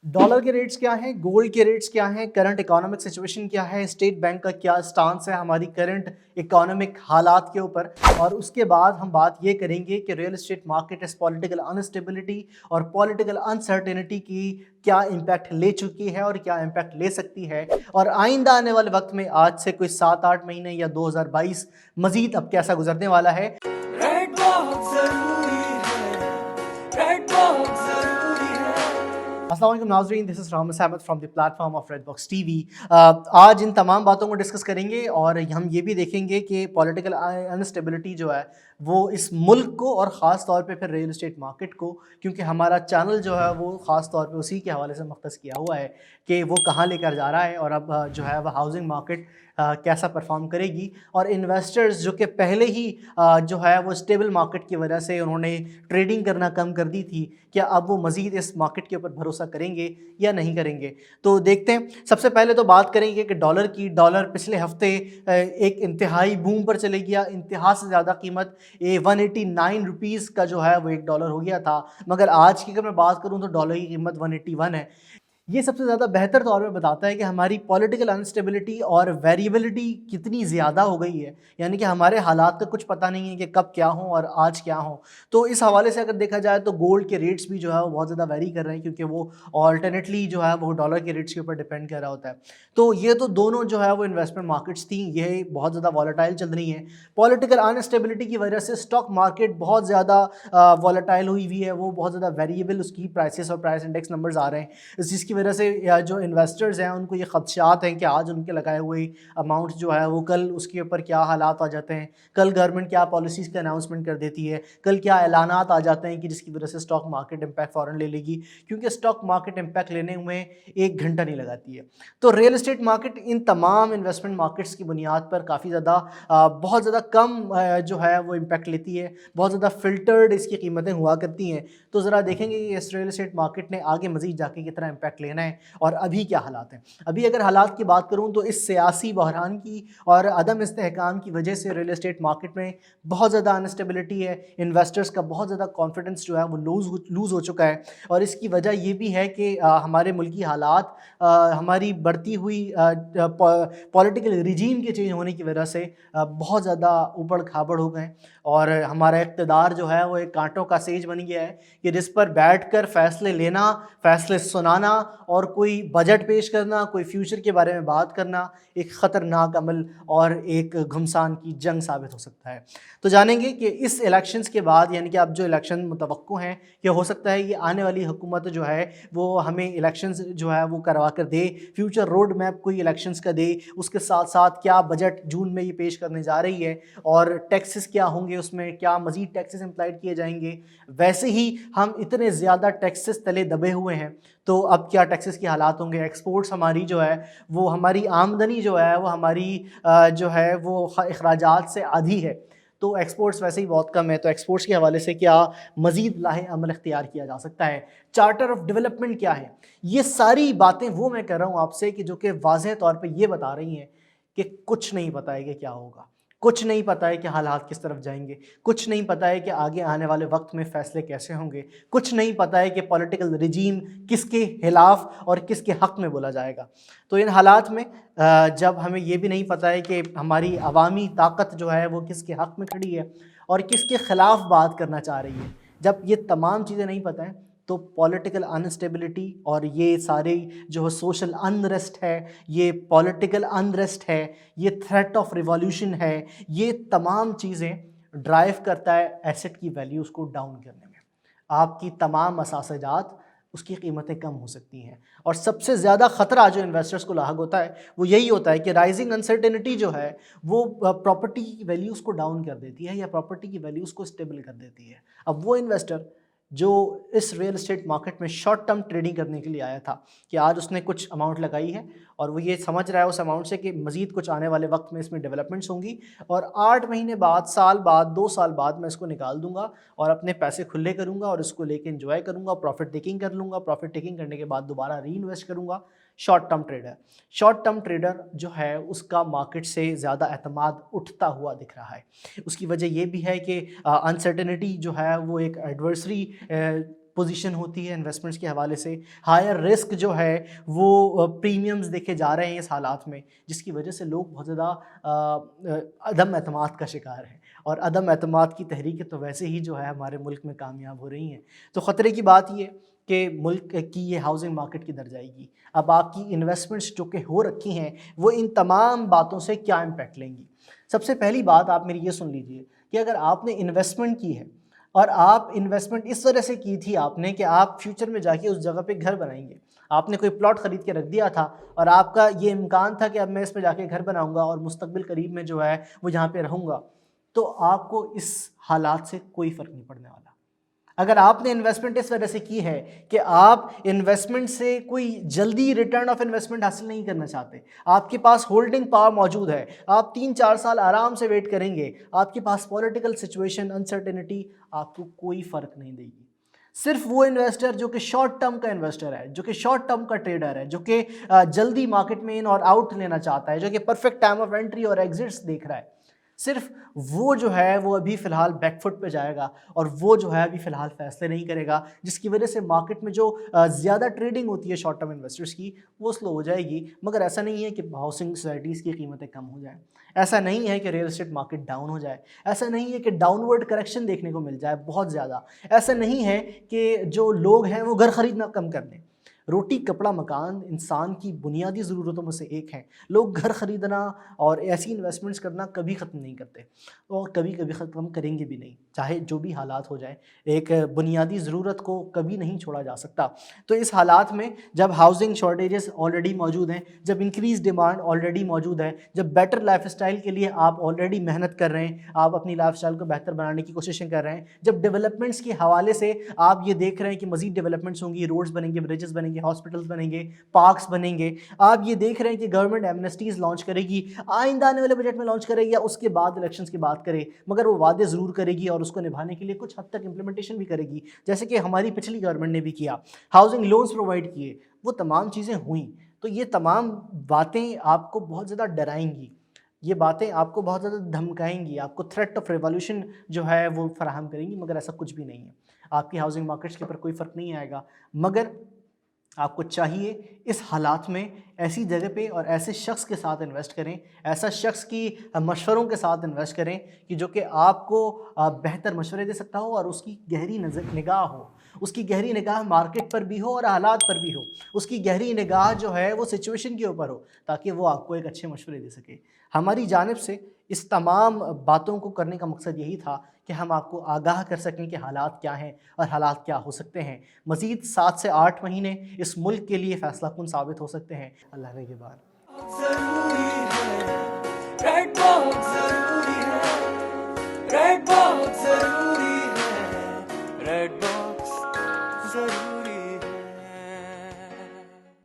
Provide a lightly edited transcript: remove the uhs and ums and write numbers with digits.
Dollar के rates क्या हैं, गोल्ड के रेट्स क्या हैं, करंट इकोनॉमिक सिचुएशन क्या है, स्टेट बैंक का क्या स्टांस है हमारी करंट इकोनॉमिक हालात के ऊपर, और उसके बाद हम बात ये करेंगे कि रियल एस्टेट मार्केट इस पॉलिटिकल अनस्टेबिलिटी और पॉलिटिकल अनसर्टेनिटी की क्या इम्पैक्ट ले चुकी है और क्या इम्पैक्ट ले सकती है, और आइंदा आने वाले वक्त में आज से कोई 7-8 महीने या 2022 मजीद अब कैसा गुजरने वाला है। अस्सलाम वालेकुम नाज़रीन, this is Ramas Ahmed from the platform of red box TV. आज इन तमाम बातों को डिस्कस करेंगे और हम ये भी देखेंगे कि पॉलिटिकल अनस्टेबिलिटी जो है वो इस मुल्क को और ख़ास तौर पे फिर रियल एस्टेट मार्केट को, क्योंकि हमारा चैनल जो है वो ख़ास तौर पे उसी के हवाले से मख्तस किया हुआ है कि वो कहाँ लेकर जा रहा है और अब जो है वह हाउसिंग मार्केट कैसा परफॉर्म करेगी, और इन्वेस्टर्स जो कि पहले ही जो है वो स्टेबल मार्केट की वजह से उन्होंने ट्रेडिंग करना कम कर दी थी, क्या अब वो मज़ीद इस मार्केट के ऊपर भरोसा करेंगे या नहीं करेंगे। तो देखते हैं। सबसे पहले तो बात करेंगे कि डॉलर की। डॉलर पिछले हफ्ते एक इंतहाई बूम पर चले गया, इंतहा से ज़्यादा कीमत 189 रुपीज़ का जो है वो एक डॉलर हो गया था, मगर आज की अगर मैं बात करूँ तो डॉलर की कीमत 181 है। ये सबसे ज़्यादा बेहतर तौर पे बताता है कि हमारी पॉलिटिकल अनस्टेबिलिटी और वेरिएबिलिटी कितनी ज़्यादा हो गई है, यानी कि हमारे हालात का कुछ पता नहीं है कि कब क्या हो और आज क्या हो। तो इस हवाले से अगर देखा जाए तो गोल्ड के रेट्स भी जो है वो बहुत ज़्यादा वेरी कर रहे हैं, क्योंकि वो ऑल्टरनेटली जो है वो डॉलर के रेट्स के ऊपर डिपेंड कर रहा होता है। तो ये तो दोनों जो है वो इन्वेस्टमेंट मार्केट्स थी, ये बहुत ज़्यादा वॉलेटाइल चल रही हैं। पॉलिटिकल अनस्टेबिलिटी की वजह से स्टॉक मार्केट बहुत ज़्यादा वॉलेटाइल हुई है, वो बहुत ज़्यादा वेरिएबल उसकी प्राइसेस और प्राइस इंडेक्स नंबर्स आ रहे हैं, जिसकी वजह से या जो इन्वेस्टर्स हैं उनको ये खदशात हैं कि आज उनके लगाए हुए अमाउंट जो है वो कल उसके ऊपर क्या हालात आ जाते हैं, कल गवर्नमेंट क्या पॉलिसीज़ का अनाउंसमेंट कर देती है, कल क्या ऐलानात आ जाते हैं कि जिसकी वजह से स्टॉक मार्केट इम्पैक्ट फ़ौरन ले लेगी, क्योंकि स्टॉक मार्केट इम्पैक्ट लेने में 1 घंटा नहीं लगाती है। तो रियल एस्टेट मार्केट इन तमाम इन्वेस्टमेंट मार्केट्स की बुनियाद पर काफ़ी ज़्यादा बहुत ज़्यादा कम जो है वो इम्पैक्ट लेती है, बहुत ज़्यादा फ़िल्टर्ड इसकी कीमतें हुआ करती हैं। तो ज़रा देखेंगे कि इस रियल एस्टेट मार्केट ने आगे मज़ीद जाके कितना इम्पैक्ट लेना है और अभी क्या हालात हैं। अभी अगर हालात की बात करूं तो इस सियासी बहरान की और अदम इस्तेहकाम की वजह से रियल एस्टेट मार्केट में बहुत ज़्यादा अनस्टेबिलिटी है, इन्वेस्टर्स का बहुत ज़्यादा कॉन्फिडेंस जो है वो लूज़ हो चुका है, और इसकी वजह ये भी है कि हमारे मुल्की हालात हमारी बढ़ती हुई पॉलिटिकल रिजीम के चेंज होने की वजह से बहुत ज़्यादा ऊबड़ खाबड़ हो गए, और हमारा इक़्तिदार जो है वो एक कांटों का सेज बन गया है कि जिस पर बैठकर फ़ैसले लेना, फ़ैसले सुनाना और कोई बजट पेश करना, कोई फ्यूचर के बारे में बात करना एक ख़तरनाक अमल और एक घुमसान की जंग साबित हो सकता है। तो जानेंगे कि इस इलेक्शंस के बाद, यानी कि अब जो इलेक्शन मुतवक्को हैं, कि हो सकता है ये आने वाली हुकूमत जो है वो हमें इलेक्शंस जो है वो करवा कर दे, फ्यूचर रोड मैप कोई इलेक्शंस का दे, उसके साथ साथ क्या बजट जून में ये पेश करने जा रही है और टैक्सेस क्या होंगे, उसमें क्या मज़ीद टैक्सेस इम्प्लाइड किए जाएंगे। वैसे ही हम इतने ज़्यादा टैक्सेस तले दबे हुए हैं, तो अब क्या टैक्सेस के हालात होंगे। एक्सपोर्ट्स हमारी जो है वो, हमारी आमदनी जो है वो हमारी जो है वो अखराजात से आधी है, तो एक्सपोर्ट्स वैसे ही बहुत कम है, तो एक्सपोर्ट्स के हवाले से क्या मज़ीद लाहे अमल इख्तियार किया जा सकता है। चार्टर ऑफ डेवलपमेंट क्या है, ये सारी बातें वो मैं कर रहा हूँ आपसे कि जो कि वाज़ेह तौर पे ये बता रही हैं कि कुछ नहीं पता है कि क्या होगा, कुछ नहीं पता है कि हालात किस तरफ जाएंगे, कुछ नहीं पता है कि आगे आने वाले वक्त में फ़ैसले कैसे होंगे, कुछ नहीं पता है कि पॉलिटिकल रिजीम किसके खिलाफ और किसके हक़ में बोला जाएगा। तो इन हालात में जब हमें ये भी नहीं पता है कि हमारी अवामी ताकत जो है वो किसके हक़ में खड़ी है और किसके ख़िलाफ़ बात करना चाह रही है, जब ये तमाम चीज़ें नहीं पता हैं, तो पॉलिटिकल अनस्टेबिलिटी और ये सारी जो सोशल अनरेस्ट है, ये पॉलिटिकल अनरेस्ट है, ये थ्रेट ऑफ रिवॉल्यूशन है, ये तमाम चीज़ें ड्राइव करता है एसेट की वैल्यूज़ को डाउन करने में। आपकी तमाम असासजात, उसकी कीमतें कम हो सकती हैं, और सबसे ज़्यादा ख़तरा जो इन्वेस्टर्स को लाहक होता है वो यही होता है कि राइजिंग अनसर्टेनिटी जो है वो प्रॉपर्टी की वैल्यूज़ को डाउन कर देती है या प्रॉपर्टी की वैल्यूज़ को स्टेबल कर देती है। अब वो इन्वेस्टर जो इस रियल एस्टेट मार्केट में शॉर्ट टर्म ट्रेडिंग करने के लिए आया था, कि आज उसने कुछ अमाउंट लगाई है और वो ये समझ रहा है उस अमाउंट से कि मज़ीद कुछ आने वाले वक्त में इसमें डेवलपमेंट्स होंगी और 8 महीने बाद, साल बाद, 2 साल बाद मैं इसको निकाल दूंगा और अपने पैसे खुले करूंगा और इसको लेके एंजॉय करूंगा, प्रॉफिट टेकिंग कर लूँगा, प्रॉफिट टेकिंग करने के बाद दोबारा री इन्वेस्ट करूँगा। शॉर्ट टर्म ट्रेडर जो है उसका मार्केट से ज़्यादा एतमाद उठता हुआ दिख रहा है। उसकी वजह ये भी है कि अनसर्टेनिटी जो है वो एक एडवर्सरी پوزیشن ہوتی ہے انویسٹمنٹس کے حوالے سے، ہائر رسک جو ہے وہ پریمیمز دیکھے جا رہے ہیں اس حالات میں، جس کی وجہ سے لوگ بہت زیادہ عدم اعتماد کا شکار ہیں، اور عدم اعتماد کی تحریکیں تو ویسے ہی جو ہے ہمارے ملک میں کامیاب ہو رہی ہیں۔ تو خطرے کی بات یہ کہ ملک کی یہ ہاؤسنگ مارکیٹ کدھر جائے گی، اب آپ کی انویسٹمنٹس جو کہ ہو رکھی ہیں وہ ان تمام باتوں سے کیا امپیکٹ لیں گی۔ سب سے پہلی بات آپ میری یہ سن لیجئے کہ اگر آپ نے انویسٹمنٹ کی ہے اور آپ انویسٹمنٹ اس طرح سے کی تھی آپ نے کہ آپ فیوچر میں جا کے اس جگہ پہ گھر بنائیں گے، آپ نے کوئی پلاٹ خرید کے رکھ دیا تھا اور آپ کا یہ امکان تھا کہ اب میں اس پہ جا کے گھر بناؤں گا اور مستقبل قریب میں جو ہے وہ یہاں پہ رہوں گا، تو آپ کو اس حالات سے کوئی فرق نہیں پڑنے والا۔ اگر آپ نے انویسٹمنٹ اس وجہ سے کی ہے کہ آپ انویسٹمنٹ سے کوئی جلدی ریٹرن آف انویسٹمنٹ حاصل نہیں کرنا چاہتے، آپ کے پاس ہولڈنگ پاور موجود ہے، آپ 3-4 سال آرام سے ویٹ کریں گے، آپ کے پاس پولیٹیکل سچویشن انسرٹینٹی آپ کو کوئی فرق نہیں دے گی۔ صرف وہ انویسٹر جو کہ شارٹ ٹرم کا انویسٹر ہے، جو کہ شارٹ ٹرم کا ٹریڈر ہے، جو کہ جلدی مارکیٹ میں ان اور آؤٹ لینا چاہتا ہے، جو کہ پرفیکٹ ٹائم آف انٹری اور ایگزٹس دیکھ رہا ہے، صرف وہ جو ہے وہ ابھی فی الحال بیک فٹ پہ جائے گا اور وہ جو ہے ابھی فی الحال فیصلے نہیں کرے گا، جس کی وجہ سے مارکیٹ میں جو زیادہ ٹریڈنگ ہوتی ہے شارٹ ٹرم انویسٹرز کی وہ سلو ہو جائے گی۔ مگر ایسا نہیں ہے کہ ہاؤسنگ سوسائٹیز کی قیمتیں کم ہو جائیں، ایسا نہیں ہے کہ ریئل اسٹیٹ مارکیٹ ڈاؤن ہو جائے، ایسا نہیں ہے کہ ڈاؤن ورڈ کریکشن دیکھنے کو مل جائے بہت زیادہ، ایسا نہیں ہے کہ جو لوگ ہیں وہ گھر خریدنا کم کر دیں۔ روٹی کپڑا مکان انسان کی بنیادی ضرورتوں میں سے ایک ہیں، لوگ گھر خریدنا اور ایسی انویسٹمنٹس کرنا کبھی ختم نہیں کرتے اور کبھی کبھی ختم کریں گے بھی نہیں، چاہے جو بھی حالات ہو جائیں، ایک بنیادی ضرورت کو کبھی نہیں چھوڑا جا سکتا۔ تو اس حالات میں جب ہاؤسنگ شارٹیجز آلریڈی موجود ہیں، جب انکریز ڈیمانڈ آلریڈی موجود ہے، جب بیٹر لائف اسٹائل کے لیے آپ آلریڈی محنت کر رہے ہیں، آپ اپنی لائف اسٹائل کو بہتر بنانے کی کوششیں کر رہے ہیں، جب ڈیولپمنٹس کے حوالے سے آپ یہ دیکھ رہے ہیں کہ مزید ڈیولپمنٹس ہوں گی، روڈز بنیں گے، برجز بنیں گے، ہاسپٹلز بنیں گے، پارکس بنیں گے، آپ یہ دیکھ رہے ہیں کہ گورنمنٹ ایمنسٹیز لانچ کرے گی، آئندہ آنے والے بجٹ میں لانچ کرے گی یا اس کے بعد الیکشنز کی بات کرے، مگر وہ وعدے ضرور کرے گی اور اس کو نبھانے کے لیے کچھ حد تک امپلیمنٹیشن بھی کرے گی، جیسے کہ ہماری پچھلی گورنمنٹ نے بھی کیا، ہاؤسنگ لونز پرووائڈ کیے، وہ تمام چیزیں ہوئیں۔ تو یہ تمام باتیں آپ کو بہت زیادہ ڈرائیں گی، یہ باتیں آپ کو بہت زیادہ دھمکائیں گی، آپ کو تھریٹ آف ریولیوشن جو ہے وہ فراہم کریں گی، مگر ایسا کچھ بھی نہیں ہے، آپ کی ہاؤسنگ مارکیٹس کے اوپر کوئی فرق نہیں آئے گا۔ مگر آپ کو چاہیے اس حالات میں ایسی جگہ پہ اور ایسے شخص کے ساتھ انویسٹ کریں، ایسا شخص کی مشوروں کے ساتھ انویسٹ کریں کہ جو کہ آپ کو بہتر مشورے دے سکتا ہو اور اس کی گہری نگاہ ہو، اس کی گہری نگاہ مارکیٹ پر بھی ہو اور حالات پر بھی ہو، اس کی گہری نگاہ جو ہے وہ سچویشن کے اوپر ہو، تاکہ وہ آپ کو ایک اچھے مشورے دے سکے۔ ہماری جانب سے اس تمام باتوں کو کرنے کا مقصد یہی تھا کہ ہم آپ کو آگاہ کر سکیں کہ حالات کیا ہیں اور حالات کیا ہو سکتے ہیں۔ مزید 7 سے 8 مہینے اس ملک کے لیے فیصلہ کن ثابت ہو سکتے ہیں۔ اللہ نے کے بعد ریڈ باکس ضروری ہے، ریڈ باکس ضروری ہے، ریڈ باکس ضروری